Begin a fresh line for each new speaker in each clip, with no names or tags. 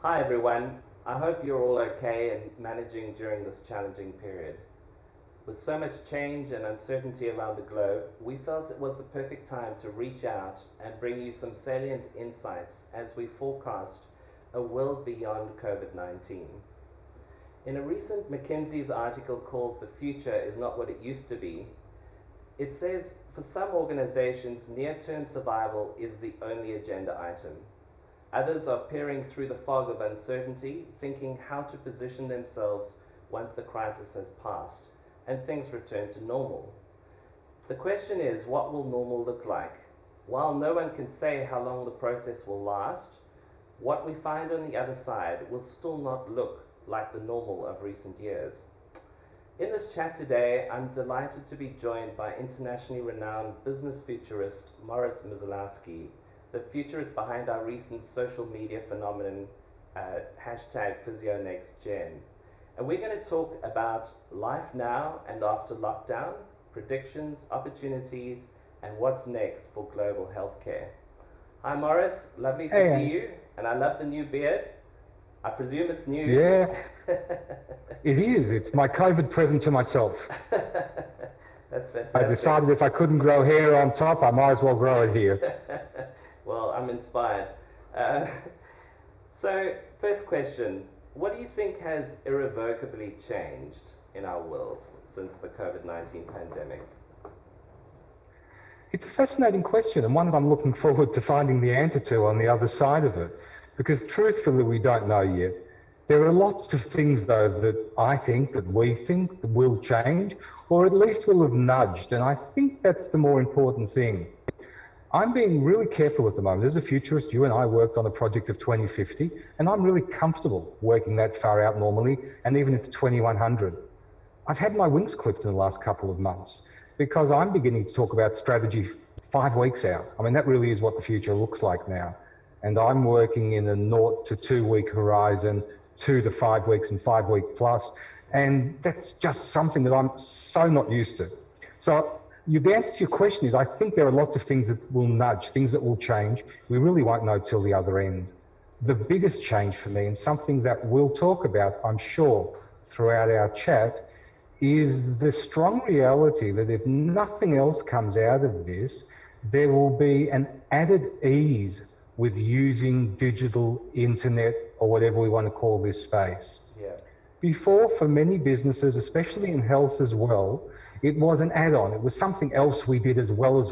Hi everyone, I hope you're all okay and managing during this challenging period. With so much change and uncertainty around the globe, we felt it was the perfect time to reach out and bring you some salient insights as we forecast a world beyond COVID-19. In a recent McKinsey's article called "The Future is Not What It Used to Be," it says for some organizations, near-term survival is the only agenda item. Others are peering through the fog of uncertainty, thinking how to position themselves once the crisis has passed and things return to normal. The question is, what will normal look like? While no one can say how long the process will last, what we find on the other side will still not look like the normal of recent years. In this chat today, I'm delighted to be joined by internationally renowned business futurist Morris Mizalowski, the futurist behind our recent social media phenomenon, #PhysioNextGen. And we're going to talk about life now and after lockdown, predictions, opportunities, and what's next for global healthcare. Hi Morris, lovely to see you, and I love the new beard. I presume it's new.
Yeah, it is. It's my COVID present to myself.
That's fantastic.
I decided if I couldn't grow hair on top, I might as well grow it here.
Well, I'm inspired. So, first question, what do you think has irrevocably changed in our world since the COVID-19 pandemic?
It's a fascinating question, and one that I'm looking forward to finding the answer to on the other side of it, because truthfully, we don't know yet. There are lots of things, though, that we think that will change, or at least will have nudged, and I think that's the more important thing. I'm being really careful at the moment. As a futurist, you and I worked on a project of 2050, and I'm really comfortable working that far out normally, and even into 2100. I've had my wings clipped in the last couple of months, because I'm beginning to talk about strategy 5 weeks out. I mean, that really is what the future looks like now. And I'm working in a 0 to 2 week horizon, 2 to 5 weeks and 5 week plus. And that's just something that I'm so not used to. So the answer to your question is, I think there are lots of things that will nudge, things that will change. We really won't know till the other end. The biggest change for me, and something that we'll talk about, I'm sure, throughout our chat, is the strong reality that if nothing else comes out of this, there will be an added ease with using digital, internet, or whatever we want to call this space.
Yeah.
Before, for many businesses, especially in health as well, it was an add-on. It was something else we did as well as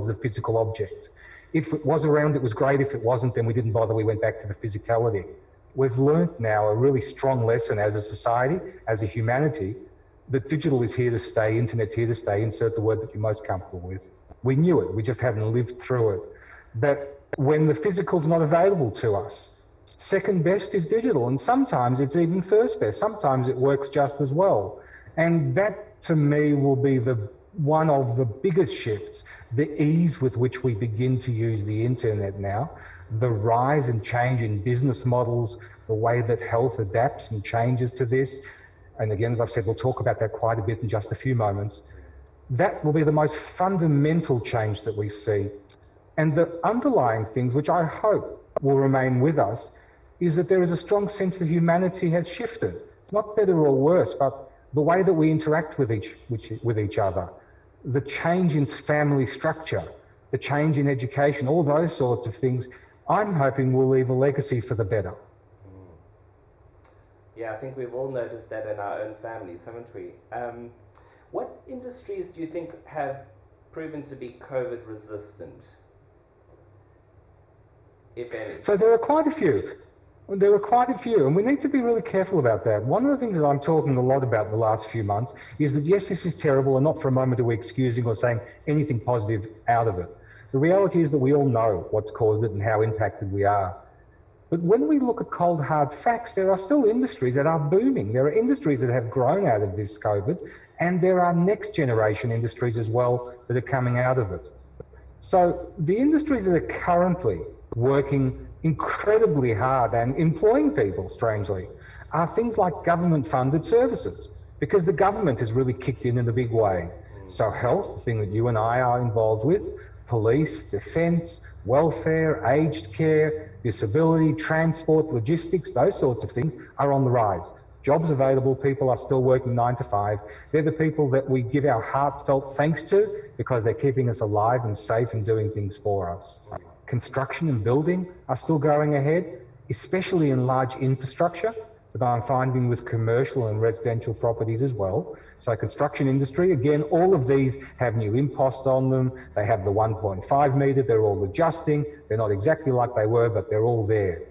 the physical object. If it was around, it was great. If it wasn't, then we didn't bother. We went back to the physicality. We've learnt now a really strong lesson as a society, as a humanity, that digital is here to stay, internet's here to stay, insert the word that you're most comfortable with. We knew it, we just hadn't lived through it. That when the physical's not available to us, second best is digital, and sometimes it's even first best. Sometimes it works just as well. And that, to me, will be one of the biggest shifts, the ease with which we begin to use the internet now, the rise and change in business models, the way that health adapts and changes to this. And again, as I've said, we'll talk about that quite a bit in just a few moments. That will be the most fundamental change that we see. And the underlying things, which I hope will remain with us, is that there is a strong sense that humanity has shifted. Not better or worse, but the way that we interact with each other, the change in family structure, the change in education, all those sorts of things, I'm hoping will leave a legacy for the better.
Yeah, I think we've all noticed that in our own families, haven't we? What industries do you think have proven to be COVID resistant, if any?
So there are quite a few. And we need to be really careful about that. One of the things that I'm talking a lot about in the last few months is that, yes, this is terrible, and not for a moment are we excusing or saying anything positive out of it. The reality is that we all know what's caused it and how impacted we are. But when we look at cold, hard facts, there are still industries that are booming. There are industries that have grown out of this COVID, and there are next generation industries as well that are coming out of it. So the industries that are currently working incredibly hard and employing people, strangely, are things like government-funded services, because the government has really kicked in a big way. So health, the thing that you and I are involved with, police, defence, welfare, aged care, disability, transport, logistics, those sorts of things are on the rise. Jobs available, people are still working 9 to 5. They're the people that we give our heartfelt thanks to because they're keeping us alive and safe and doing things for us. Construction and building are still going ahead, especially in large infrastructure, but I'm finding with commercial and residential properties as well. So construction industry, again, all of these have new imposts on them. They have the 1.5 metre, they're all adjusting. They're not exactly like they were, but they're all there.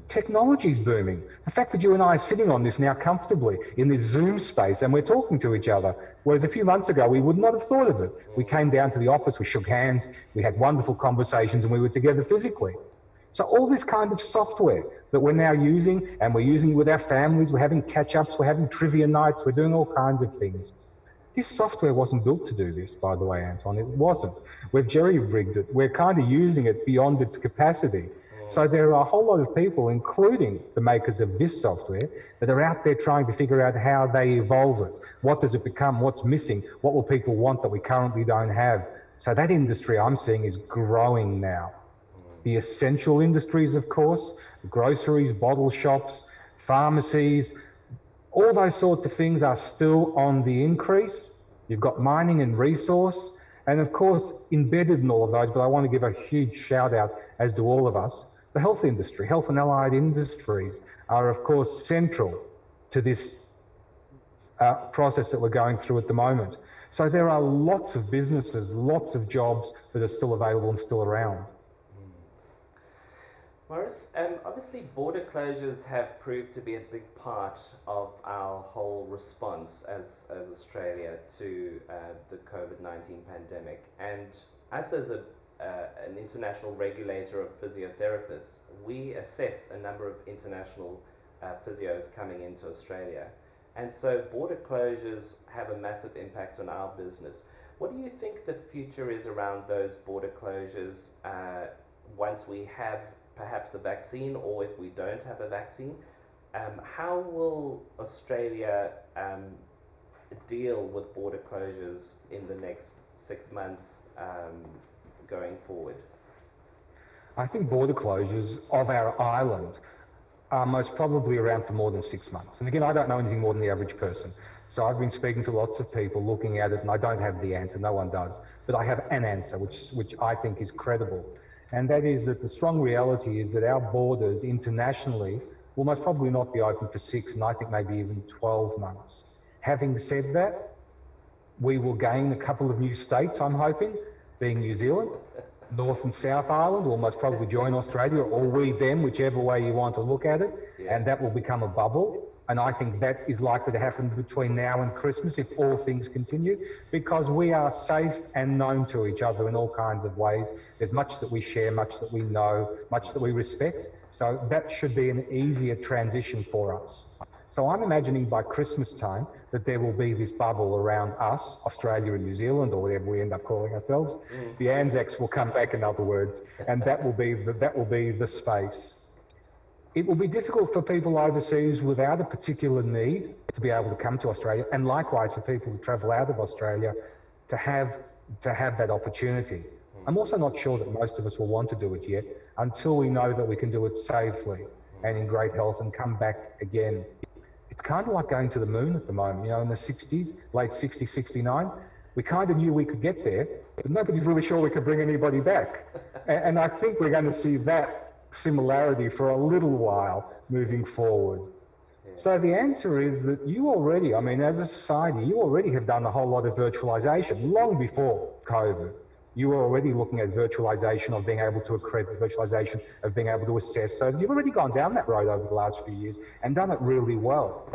Technology's booming. The fact that you and I are sitting on this now comfortably in this Zoom space and we're talking to each other, whereas a few months ago we would not have thought of it. We came down to the office, we shook hands, we had wonderful conversations and we were together physically. So all this kind of software that we're now using, and we're using with our families, we're having catch-ups, we're having trivia nights, we're doing all kinds of things. This software wasn't built to do this, by the way, Anton, it wasn't. We've jerry-rigged it, we're kind of using it beyond its capacity. So there are a whole lot of people, including the makers of this software, that are out there trying to figure out how they evolve it. What does it become? What's missing? What will people want that we currently don't have? So that industry I'm seeing is growing now. The essential industries, of course, groceries, bottle shops, pharmacies, all those sorts of things are still on the increase. You've got mining and resource, and of course, embedded in all of those, but I want to give a huge shout out, as do all of us, the health industry, health and allied industries are of course central to this process that we're going through at the moment. So there are lots of businesses, lots of jobs that are still available and still around.
Maurice, obviously border closures have proved to be a big part of our whole response as Australia to the COVID-19 pandemic. And us as an international regulator of physiotherapists, we assess a number of international physios coming into Australia. And so border closures have a massive impact on our business. What do you think the future is around those border closures once we have perhaps a vaccine, or if we don't have a vaccine? How will Australia deal with border closures in the next 6 months going forward?
I think border closures of our island are most probably around for more than 6 months. And again, I don't know anything more than the average person. So I've been speaking to lots of people looking at it, and I don't have the answer, no one does. But I have an answer, which I think is credible. And that is that the strong reality is that our borders internationally will most probably not be open for 6 and I think maybe even 12 months. Having said that, we will gain a couple of new states, I'm hoping, being New Zealand. North and South Island will most probably join Australia, or we them, whichever way you want to look at it, and that will become a bubble. And I think that is likely to happen between now and Christmas if all things continue, because we are safe and known to each other in all kinds of ways. There's much that we share, much that we know, much that we respect. So that should be an easier transition for us. So I'm imagining by Christmas time that there will be this bubble around us, Australia and New Zealand, or whatever we end up calling ourselves. The Anzacs will come back, in other words, and that will be the space. It will be difficult for people overseas without a particular need to be able to come to Australia, and likewise for people to travel out of Australia to have that opportunity. I'm also not sure that most of us will want to do it yet until we know that we can do it safely and in great health and come back again. It's kind of like going to the moon at the moment, you know, in the 60s, late 60s, 69. We kind of knew we could get there, but nobody's really sure we could bring anybody back. And I think we're going to see that similarity for a little while moving forward. So the answer is that you already, I mean, as a society, you already have done a whole lot of virtualization long before COVID. You were already looking at virtualization of being able to accredit, virtualization of being able to assess. So you've already gone down that road over the last few years and done it really well.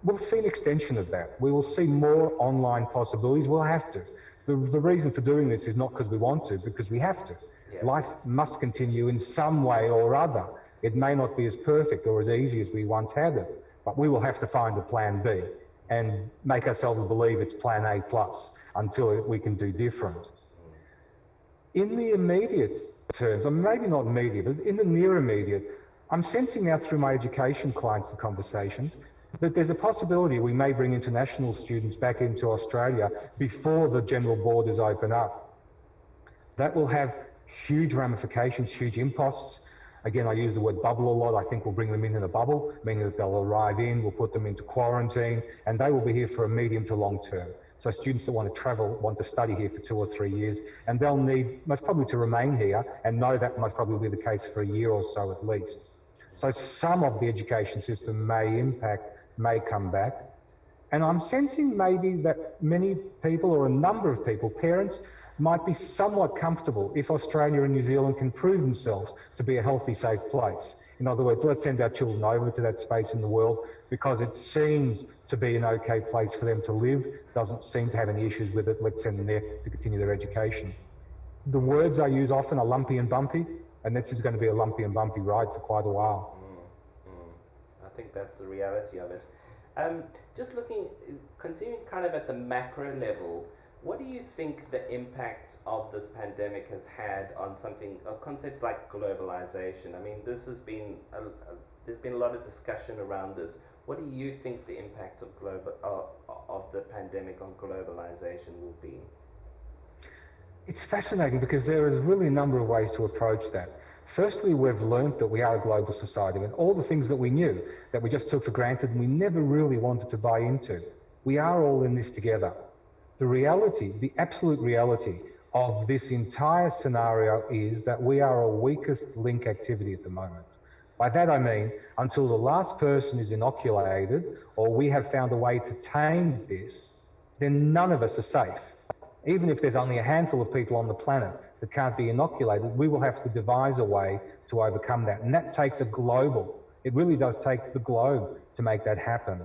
We'll see an extension of that. We will see more online possibilities. We'll have to. The reason for doing this is not because we want to, because we have to. Life must continue in some way or other. It may not be as perfect or as easy as we once had it, but we will have to find a plan B and make ourselves believe it's plan A plus until we can do different. In the immediate terms, or maybe not immediate, but in the near immediate, I'm sensing now through my education clients and conversations that there's a possibility we may bring international students back into Australia before the general borders open up. That will have huge ramifications, huge imposts. Again, I use the word bubble a lot. I think we'll bring them in a bubble, meaning that they'll arrive in, we'll put them into quarantine, and they will be here for a medium to long term. So students that want to travel, want to study here for 2 or 3 years, and they'll need most probably to remain here and know that most probably be the case for a year or so at least. So some of the education system may impact, may come back. And I'm sensing maybe that many people, or a number of people, parents, might be somewhat comfortable if Australia and New Zealand can prove themselves to be a healthy, safe place. In other words, let's send our children over to that space in the world because it seems to be an okay place for them to live, doesn't seem to have any issues with it. Let's send them there to continue their education. The words I use often are lumpy and bumpy, and this is going to be a lumpy and bumpy ride for quite a while.
I think that's the reality of it. Just looking, continuing kind of at the macro level, what do you think the impact of this pandemic has had on concepts like globalization? I mean, this has been there's been a lot of discussion around this. What do you think the impact of the pandemic on globalization will be?
It's fascinating because there is really a number of ways to approach that. Firstly, we've learned that we are a global society, and all the things that we knew that we just took for granted and we never really wanted to buy into. We are all in this together. The reality, the absolute reality of this entire scenario is that we are a weakest link activity at the moment. By that I mean, until the last person is inoculated or we have found a way to tame this, then none of us are safe. Even if there's only a handful of people on the planet that can't be inoculated, we will have to devise a way to overcome that. And that takes a global, it really does take the globe to make that happen.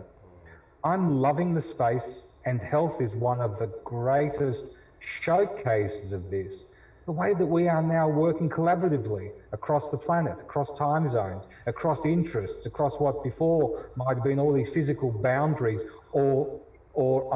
I'm loving the space, and health is one of the greatest showcases of this. The way that we are now working collaboratively across the planet, across time zones, across interests, across what before might have been all these physical boundaries or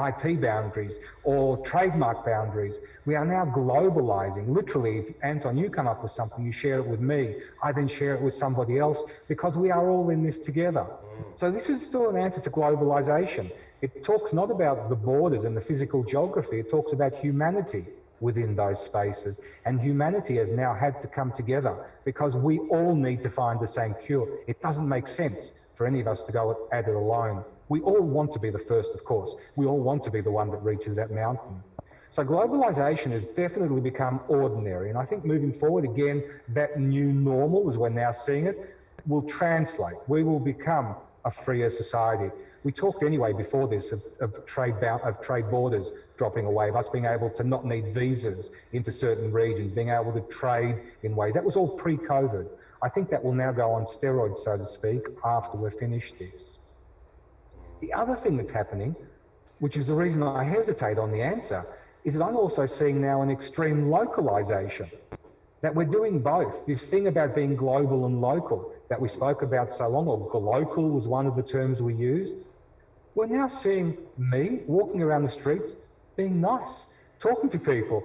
IP boundaries or trademark boundaries. We are now globalizing. Literally, if Anton, you come up with something, you share it with me, I then share it with somebody else because we are all in this together. So this is still an answer to globalization. It talks not about the borders and the physical geography, it talks about humanity within those spaces. And humanity has now had to come together because we all need to find the same cure. It doesn't make sense for any of us to go at it alone. We all want to be the first, of course. We all want to be the one that reaches that mountain. So globalization has definitely become ordinary. And I think moving forward, again, that new normal, as we're now seeing it, will translate. We will become a freer society. We talked anyway before this of trade borders dropping away, of us being able to not need visas into certain regions, being able to trade in ways. That was all pre-COVID. I think that will now go on steroids, so to speak, after we're finished this. The other thing that's happening, which is the reason I hesitate on the answer, is that I'm also seeing now an extreme localization, that we're doing both. This thing about being global and local that we spoke about so long, or glocal was one of the terms we used. We're now seeing me walking around the streets being nice, talking to people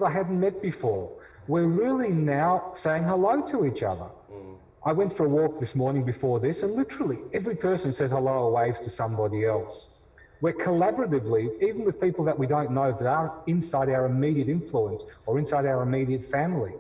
I hadn't met before. We're really now saying hello to each other. I went for a walk this morning before this, and literally every person says hello or waves to somebody else. We're collaboratively, even with people that we don't know that are inside our immediate influence or inside our immediate family,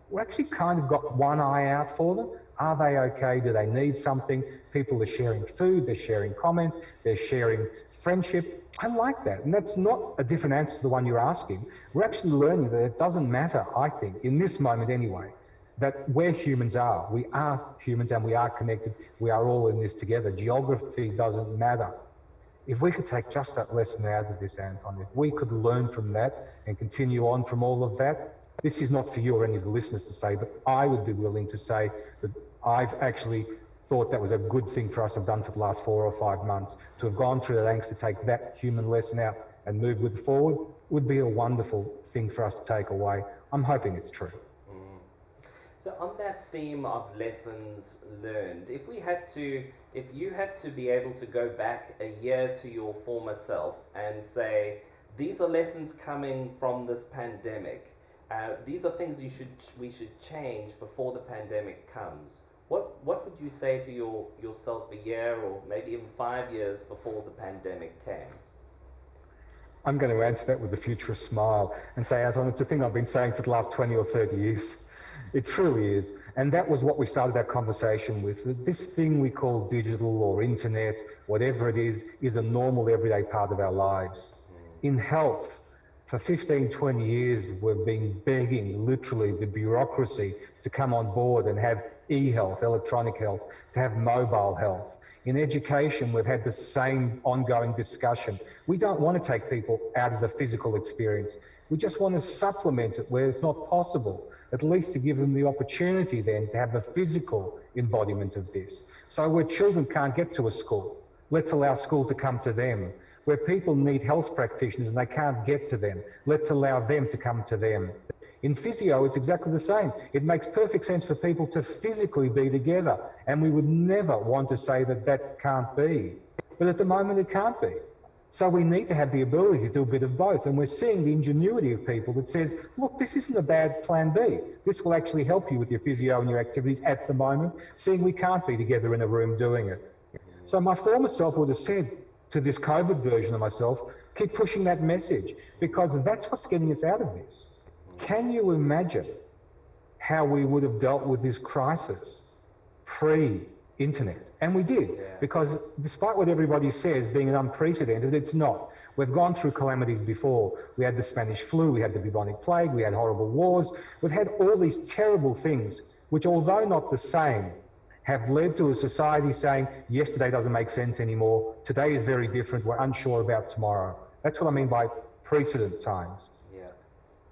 we're actually kind of got one eye out for them. Are they okay? Do they need something? People are sharing food, they're sharing comments, they're sharing friendship. I like that. And that's not a different answer to the one you're asking. We're actually learning that it doesn't matter, I think, in this moment anyway, that where humans are. We are humans and we are connected. We are all in this together. Geography doesn't matter. If we could take just that lesson out of this, Anton, if we could learn from that and continue on from all of that, this is not for you or any of the listeners to say, but I would be willing to say that I've actually thought that was a good thing for us to have done for the last 4 or 5 months. To have gone through that angst, to take that human lesson out and move with it forward would be a wonderful thing for us to take away. I'm hoping it's true.
So on that theme of lessons learned, if you had to be able to go back a year to your former self and say, these are lessons coming from this pandemic, these are things we should change before the pandemic comes, what would you say to yourself a year or maybe even 5 years before the pandemic came?
I'm going to answer that with a futurist smile and say, Anton, it's a thing I've been saying for the last 20 or 30 years. It truly is. And that was what we started that conversation with. That this thing we call digital or internet, whatever it is a normal everyday part of our lives. In health, for 15, 20 years, we've been begging literally the bureaucracy to come on board and have e-health, electronic health, to have mobile health. In education, we've had the same ongoing discussion. We don't want to take people out of the physical experience. We just want to supplement it where it's not possible, at least to give them the opportunity then to have a physical embodiment of this. So where children can't get to a school, let's allow school to come to them. Where people need health practitioners and they can't get to them, let's allow them to come to them. In physio, it's exactly the same. It makes perfect sense for people to physically be together, and we would never want to say that that can't be. But at the moment, it can't be. So we need to have the ability to do a bit of both, and we're seeing the ingenuity of people that says, look, this isn't a bad plan B. This will actually help you with your physio and your activities at the moment, seeing we can't be together in a room doing it. So my former self would have said to this COVID version of myself, keep pushing that message, because that's what's getting us out of this. Can you imagine how we would have dealt with this crisis pre-internet? And we did, because despite what everybody says being unprecedented, it's not. We've gone through calamities before. We had the Spanish flu, we had the bubonic plague, we had horrible wars. We've had all these terrible things, which although not the same, have led to a society saying, yesterday doesn't make sense anymore, today is very different, we're unsure about tomorrow. That's what I mean by precedent times.
Yeah.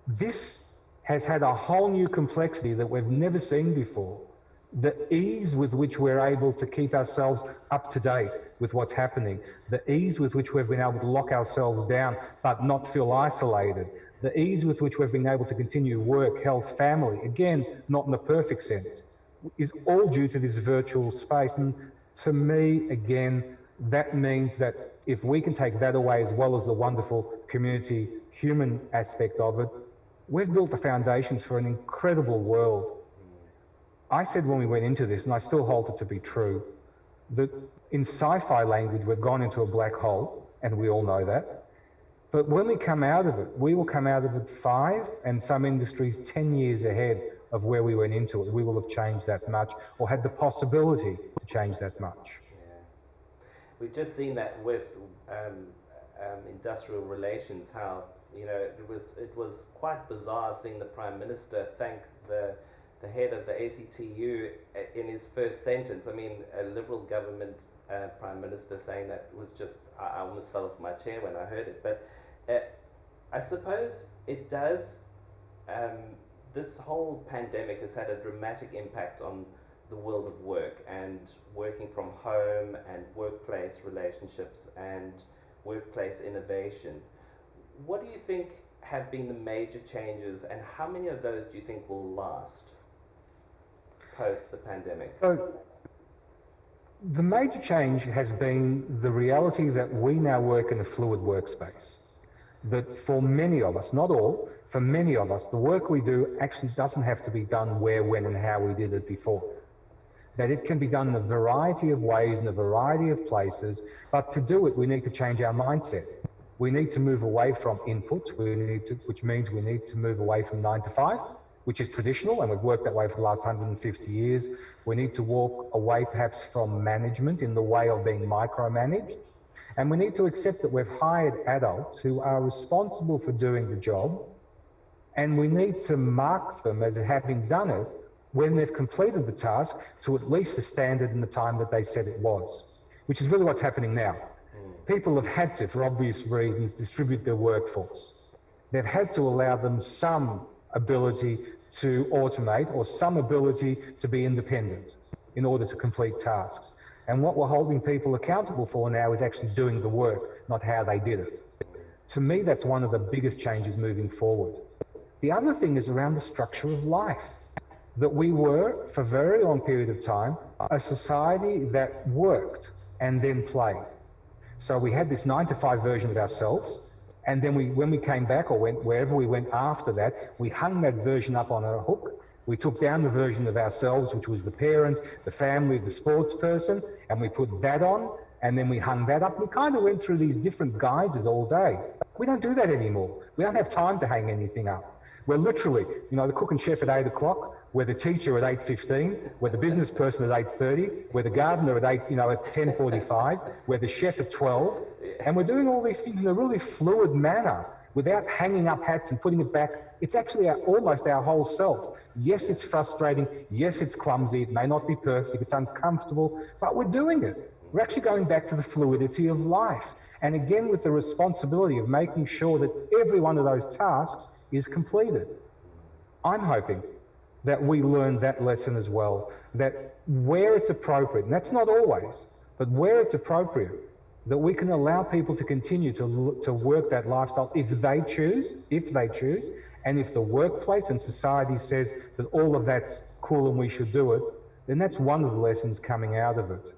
This has had a whole new complexity that we've never seen before. The ease with which we're able to keep ourselves up to date with what's happening, the ease with which we've been able to lock ourselves down but not feel isolated, the ease with which we've been able to continue work, health, family, again, not in a perfect sense, is all due to this virtual space. And to me, again, that means that if we can take that away as well as the wonderful community, human aspect of it, we've built the foundations for an incredible world. I said when we went into this, and I still hold it to be true, that in sci-fi language, we've gone into a black hole, and we all know that. But when we come out of it, we will come out of it 5, and some industries 10 years ahead of where we went into it. We will have changed that much, or had the possibility to change that much.
Yeah. We've just seen that with industrial relations, how, you know, it was quite bizarre seeing the Prime Minister thank the head of the ACTU in his first sentence. I mean, a Liberal government Prime Minister saying that was just, I almost fell off my chair when I heard it. But I suppose it does, this whole pandemic has had a dramatic impact on the world of work and working from home and workplace relationships and workplace innovation. What do you think have been the major changes, and how many of those do you think will last post the pandemic?
So, the major change has been the reality that we now work in a fluid workspace. That for many of us, not all, for many of us, the work we do actually doesn't have to be done where, when, and how we did it before. That it can be done in a variety of ways, in a variety of places, but to do it, we need to change our mindset. We need to move away from input, which means we need to move away from 9 to 5, which is traditional, and we've worked that way for the last 150 years. We need to walk away perhaps from management in the way of being micromanaged. And we need to accept that we've hired adults who are responsible for doing the job, and we need to mark them as having done it when they've completed the task to at least the standard and the time that they said it was, which is really what's happening now. People have had to, for obvious reasons, distribute their workforce. They've had to allow them some ability to automate or some ability to be independent in order to complete tasks. And what we're holding people accountable for now is actually doing the work, not how they did it. To me, that's one of the biggest changes moving forward. The other thing is around the structure of life. That we were, for a very long period of time, a society that worked and then played. So we had this 9 to 5 version of ourselves, and then when we came back or went wherever we went after that, we hung that version up on a hook. We took down the version of ourselves, which was the parent, the family, the sports person, and we put that on, and then we hung that up. We kind of went through these different guises all day. We don't do that anymore. We don't have time to hang anything up. We're literally, the cook and chef at 8 o'clock, we're the teacher at 8:15, we're the business person at 8:30, we're the gardener at at 10:45, we're the chef at 12, and we're doing all these things in a really fluid manner without hanging up hats and putting it back. It's actually almost our whole self. Yes, it's frustrating. Yes, it's clumsy. It may not be perfect. It's uncomfortable, but we're doing it. We're actually going back to the fluidity of life. And again, with the responsibility of making sure that every one of those tasks is completed. I'm hoping that we learn that lesson as well, that where it's appropriate, and that's not always, but where it's appropriate, that we can allow people to continue to work that lifestyle if they choose, and if the workplace and society says that all of that's cool and we should do it, then that's one of the lessons coming out of it.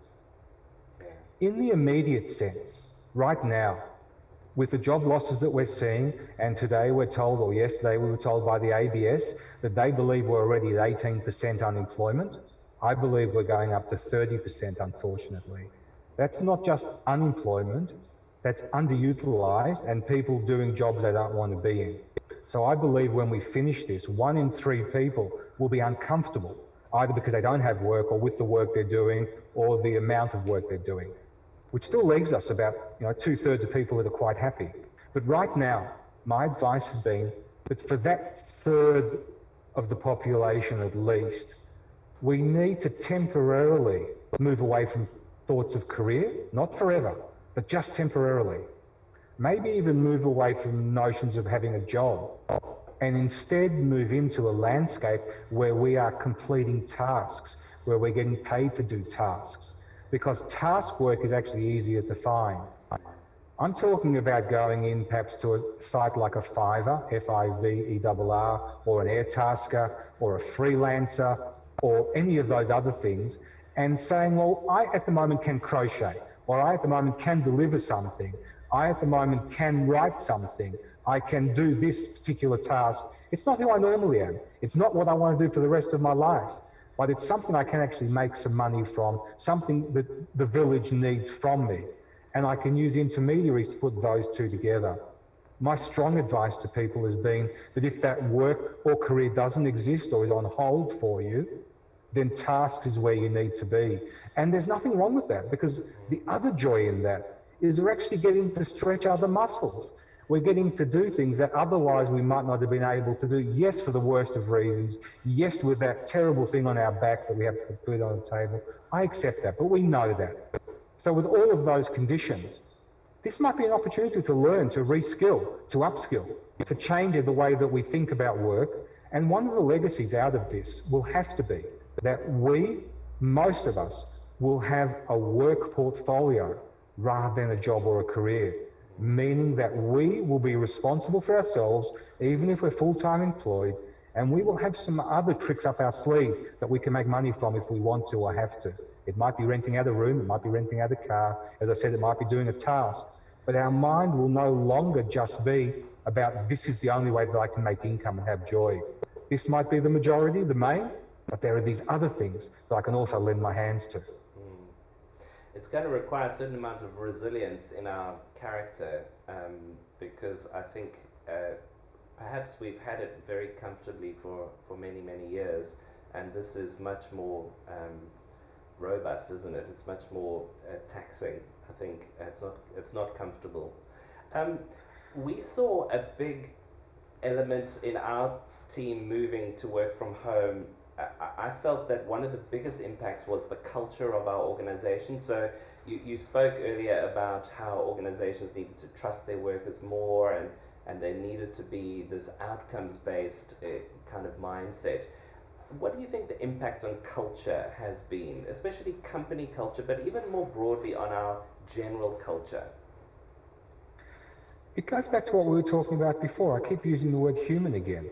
In the immediate sense, right now, with the job losses that we're seeing, and today we're told, or yesterday we were told by the ABS, that they believe we're already at 18% unemployment. I believe we're going up to 30%, unfortunately. That's not just unemployment, that's underutilised and people doing jobs they don't want to be in. So I believe when we finish this, 1 in 3 people will be uncomfortable, either because they don't have work or with the work they're doing or the amount of work they're doing, which still leaves us about 2/3 of people that are quite happy. But right now, my advice has been that for that third of the population at least, we need to temporarily move away from thoughts of career, not forever, but just temporarily. Maybe even move away from notions of having a job and instead move into a landscape where we are completing tasks, where we're getting paid to do tasks, because task work is actually easier to find. I'm talking about going in perhaps to a site like a Fiverr, Fiverr, or an Airtasker, or a freelancer, or any of those other things, and saying, well, I at the moment can crochet, or I at the moment can deliver something, I at the moment can write something, I can do this particular task. It's not who I normally am. It's not what I want to do for the rest of my life, but it's something I can actually make some money from, something that the village needs from me. And I can use intermediaries to put those two together. My strong advice to people has been that if that work or career doesn't exist or is on hold for you, then task is where you need to be. And there's nothing wrong with that, because the other joy in that is we're actually getting to stretch other muscles. We're getting to do things that otherwise we might not have been able to do. Yes, for the worst of reasons. Yes, with that terrible thing on our back that we have to put food on the table. I accept that, but we know that. So with all of those conditions, this might be an opportunity to learn, to reskill, to upskill, to change the way that we think about work. And one of the legacies out of this will have to be that we, most of us, will have a work portfolio rather than a job or a career, meaning that we will be responsible for ourselves, even if we're full-time employed, and we will have some other tricks up our sleeve that we can make money from if we want to or have to. It might be renting out a room, it might be renting out a car, as I said, it might be doing a task, but our mind will no longer just be about this is the only way that I can make income and have joy. This might be the majority, the main, but there are these other things that I can also lend my hands to.
It's going to require a certain amount of resilience in our character, because I think perhaps we've had it very comfortably for many, many years, and this is much more robust, isn't it? It's much more taxing. I think it's not comfortable. We saw a big element in our team moving to work from home. I felt that one of the biggest impacts was the culture of our organization. So you spoke earlier about how organizations needed to trust their workers more, and there needed to be this outcomes-based kind of mindset. What do you think the impact on culture has been, especially company culture, but even more broadly on our general culture?
It goes back to what we were talking about before. I keep using the word human again.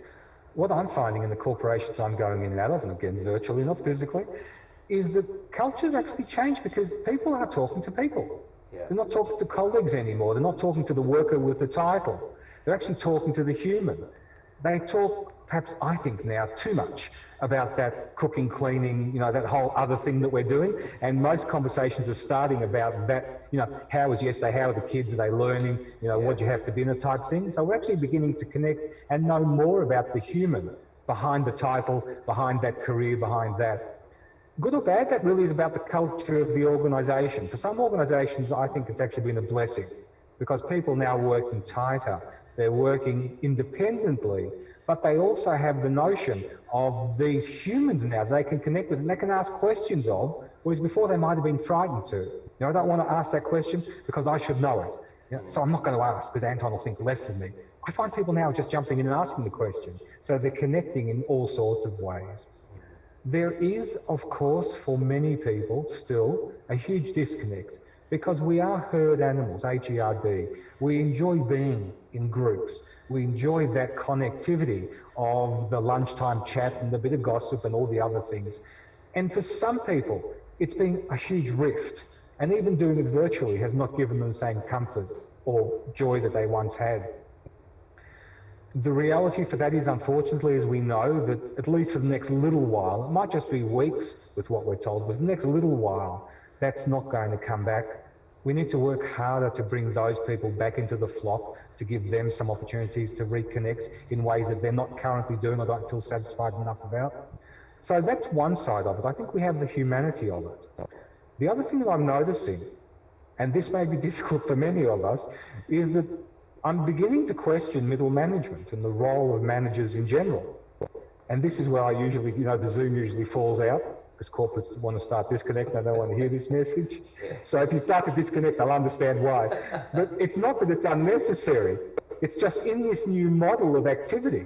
What I'm finding in the corporations I'm going in and out of, and again virtually, not physically, is that culture's actually changed because people are talking to people. Yeah. They're not talking to colleagues anymore. They're not talking to the worker with the title. They're actually talking to the human. They talk perhaps I think now too much about that cooking, cleaning, that whole other thing that we're doing. And most conversations are starting about that, how was yesterday, how are the kids, are they learning, what do you have for dinner type thing. So we're actually beginning to connect and know more about the human behind the title, behind that career, behind that. Good or bad, that really is about the culture of the organisation. For some organisations, I think it's actually been a blessing because people now are working tighter. They're working independently, but they also have the notion of these humans now they can connect with and they can ask questions of, whereas before they might have been frightened to. I don't want to ask that question because I should know it. So I'm not going to ask because Anton will think less of me. I find people now just jumping in and asking the question. So they're connecting in all sorts of ways. There is, of course, for many people still a huge disconnect because we are herd animals, H-E-R-D. We enjoy being in groups. We enjoy that connectivity of the lunchtime chat and the bit of gossip and all the other things. And for some people, it's been a huge rift. And even doing it virtually has not given them the same comfort or joy that they once had. The reality for that is, unfortunately, as we know, that at least for the next little while, it might just be weeks with what we're told, but for the next little while, that's not going to come back. We need to work harder to bring those people back into the flock, to give them some opportunities to reconnect in ways that they're not currently doing or don't feel satisfied enough about. So that's one side of it. I think we have the humanity of it. The other thing that I'm noticing, and this may be difficult for many of us, is that I'm beginning to question middle management and the role of managers in general. And this is where I usually, the Zoom usually falls out because corporates want to start disconnecting. I don't want to hear this message. So if you start to disconnect, I'll understand why. But it's not that it's unnecessary. It's just in this new model of activity,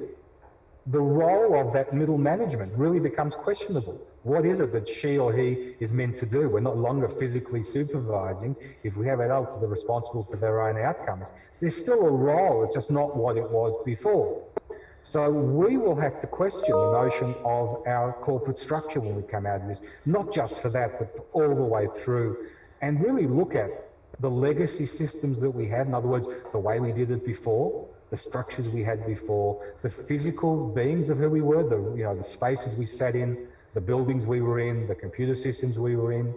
the role of that middle management really becomes questionable. What is it that she or he is meant to do? We're no longer physically supervising. If we have adults that are responsible for their own outcomes, there's still a role, it's just not what it was before. So we will have to question the notion of our corporate structure when we come out of this, not just for that, but for all the way through, and really look at the legacy systems that we had. In other words, the way we did it before, the structures we had before, the physical beings of who we were, the spaces we sat in, the buildings we were in, the computer systems we were in.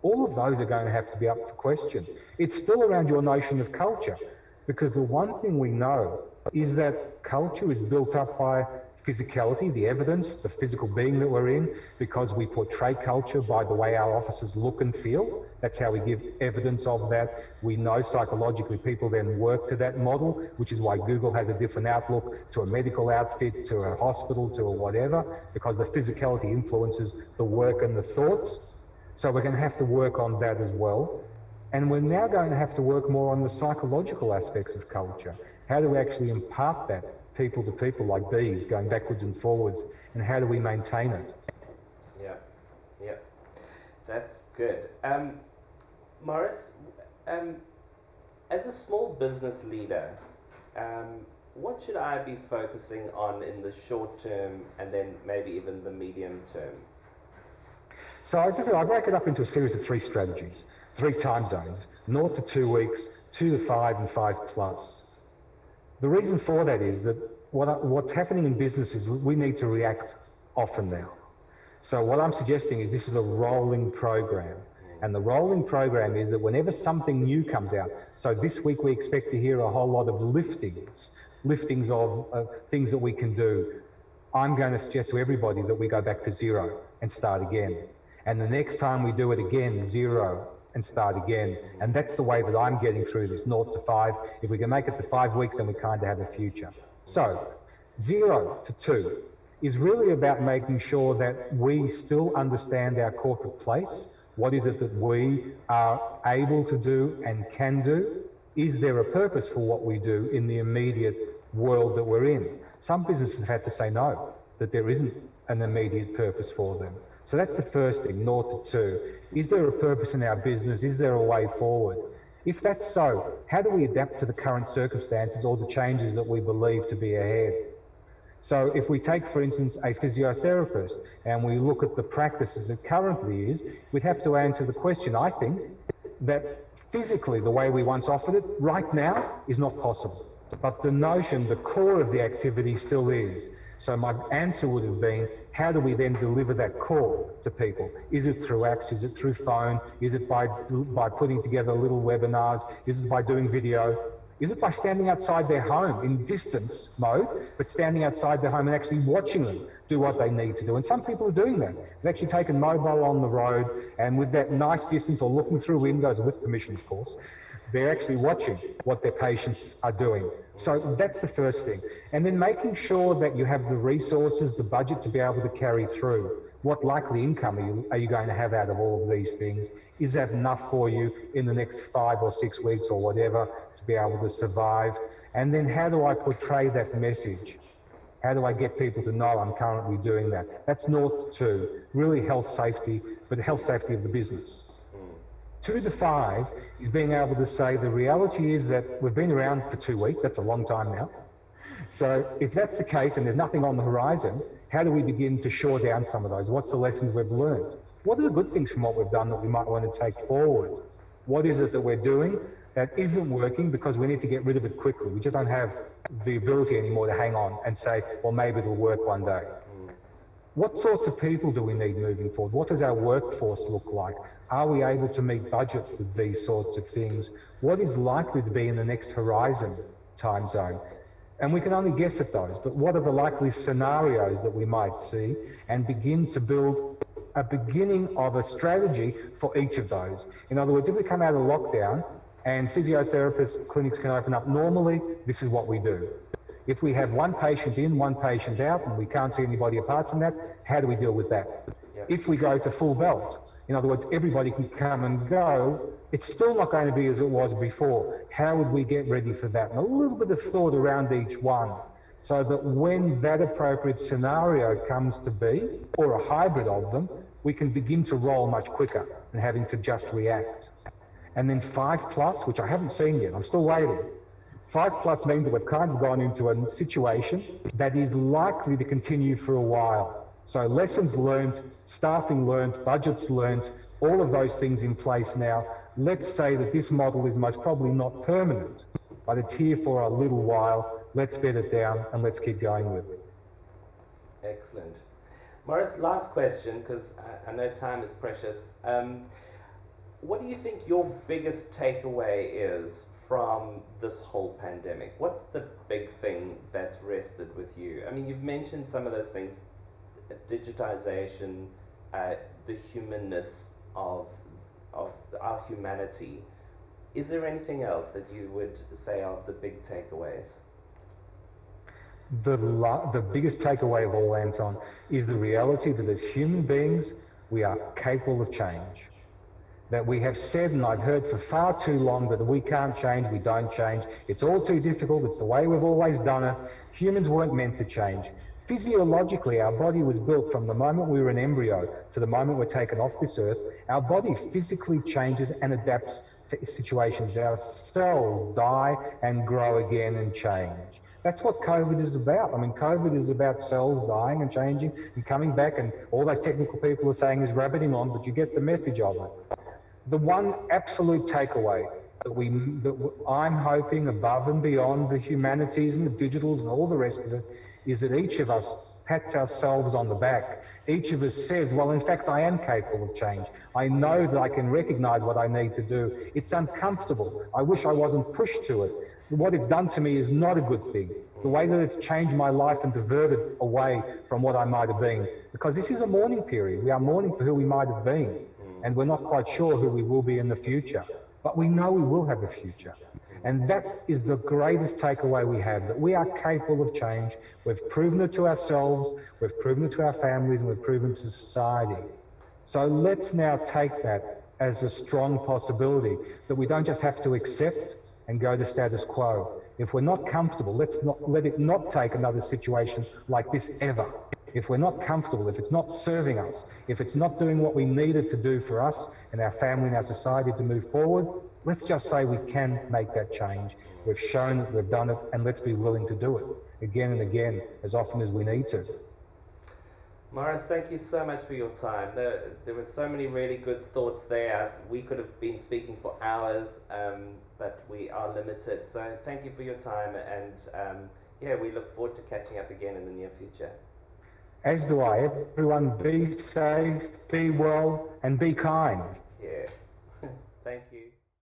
All of those are going to have to be up for question. It's still around your notion of culture, because the one thing we know is that culture is built up by physicality, the evidence, the physical being that we're in, because we portray culture by the way our offices look and feel. That's how we give evidence of that. We know psychologically people then work to that model, which is why Google has a different outlook to a medical outfit, to a hospital, to a whatever, because the physicality influences the work and the thoughts. So we're going to have to work on that as well. And we're now going to have to work more on the psychological aspects of culture. How do we actually impart that people to people like bees, going backwards and forwards, and how do we maintain it?
Yeah, that's good. Morris, as a small business leader, what should I be focusing on in the short term and then maybe even the medium term?
So as I said, I break it up into a series of 3 strategies, 3 time zones, 0 to 2 weeks, 2 to 5 and 5 plus. The reason for that is that what's happening in business is we need to react often now. So what I'm suggesting is this is a rolling program. And the rolling program is that whenever something new comes out, so this week we expect to hear a whole lot of liftings of things that we can do. I'm going to suggest to everybody that we go back to 0 and start again. And the next time we do it again, 0 and start again. And that's the way that I'm getting through this, 0 to 5. If we can make it to 5 weeks, then we kind of have a future. So 0 to 2 is really about making sure that we still understand our corporate place. What is it that we are able to do and can do? Is there a purpose for what we do in the immediate world that we're in? Some businesses have had to say no, that there isn't an immediate purpose for them. So that's the first thing, 0 to 2. Is there a purpose in our business? Is there a way forward? If that's so, how do we adapt to the current circumstances or the changes that we believe to be ahead? So if we take, for instance, a physiotherapist and we look at the practice as it currently is, we'd have to answer the question, I think, that physically the way we once offered it right now is not possible. But the notion, the core of the activity still is. So my answer would have been, how do we then deliver that core to people? Is it through apps? Is it through phone? Is it by putting together little webinars? Is it by doing video? Is it by standing outside their home in distance mode, but standing outside their home and actually watching them do what they need to do? And some people are doing that. They've actually taken mobile on the road, and with that nice distance, or looking through windows, with permission of course, they're actually watching what their patients are doing. So that's the first thing. And then making sure that you have the resources, the budget to be able to carry through. What likely income are you going to have out of all of these things? Is that enough for you in the next 5 or 6 weeks or whatever to be able to survive? And then how do I portray that message? How do I get people to know I'm currently doing that? That's naught to really health safety, but the health safety of the business. 2 to 5 is being able to say the reality is that we've been around for 2 weeks, that's a long time now. So if that's the case and there's nothing on the horizon, how do we begin to shore down some of those? What's the lessons we've learned? What are the good things from what we've done that we might want to take forward? What is it that we're doing that isn't working because we need to get rid of it quickly? We just don't have the ability anymore to hang on and say, well, maybe it'll work one day. What sorts of people do we need moving forward? What does our workforce look like? Are we able to meet budget with these sorts of things? What is likely to be in the next horizon time zone? And we can only guess at those, but what are the likely scenarios that we might see, and begin to build a beginning of a strategy for each of those. In other words, if we come out of lockdown and physiotherapist clinics can open up normally, this is what we do. If we have one patient in, one patient out, and we can't see anybody apart from that, how do we deal with that? Yeah. If we go to full belt, in other words, everybody can come and go, it's still not going to be as it was before. How would we get ready for that? And a little bit of thought around each one, so that when that appropriate scenario comes to be, or a hybrid of them, we can begin to roll much quicker than having to just react. And then 5+, which I haven't seen yet, I'm still waiting. 5+ means that we've kind of gone into a situation that is likely to continue for a while. So lessons learned, staffing learned, budgets learned, all of those things in place now. Let's say that this model is most probably not permanent, but it's here for a little while. Let's bed it down and let's keep going with it.
Excellent. Maurice, last question, because I know time is precious. What do you think your biggest takeaway is from this whole pandemic? What's the big thing that's rested with you? I mean, you've mentioned some of those things, digitization, the humanness of our humanity. Is there anything else that you would say are the big takeaways?
The biggest takeaway of all, Anton, is the reality that as human beings, we are capable of change. That we have said, and I've heard for far too long, that we can't change, we don't change. It's all too difficult, it's the way we've always done it. Humans weren't meant to change. Physiologically, our body was built from the moment we were an embryo to the moment we're taken off this earth. Our body physically changes and adapts to situations. Our cells die and grow again and change. That's what COVID is about. I mean, COVID is about cells dying and changing and coming back, and all those technical people are saying is rabbiting on, but you get the message of it. The one absolute takeaway that I'm hoping, above and beyond the humanities and the digitals and all the rest of it, is that each of us pats ourselves on the back. Each of us says, well, in fact, I am capable of change. I know that I can recognize what I need to do. It's uncomfortable. I wish I wasn't pushed to it. What it's done to me is not a good thing. The way that it's changed my life and diverted away from what I might have been. Because this is a mourning period. We are mourning for who we might have been. And we're not quite sure who we will be in the future. But we know we will have a future. And that is the greatest takeaway we have, that we are capable of change. We've proven it to ourselves, we've proven it to our families, and we've proven it to society. So let's now take that as a strong possibility, that we don't just have to accept and go to status quo. If we're not comfortable, let it not take another situation like this ever. If we're not comfortable, if it's not serving us, if it's not doing what we need it to do for us and our family and our society to move forward, let's just say we can make that change. We've shown that we've done it, and let's be willing to do it again and again, as often as we need to.
Morris, thank you so much for your time. There were so many really good thoughts there. We could have been speaking for hours, but we are limited. So thank you for your time, and yeah, we look forward to catching up again in the near future.
As do I. Everyone be safe, be well, and be kind.
Yeah.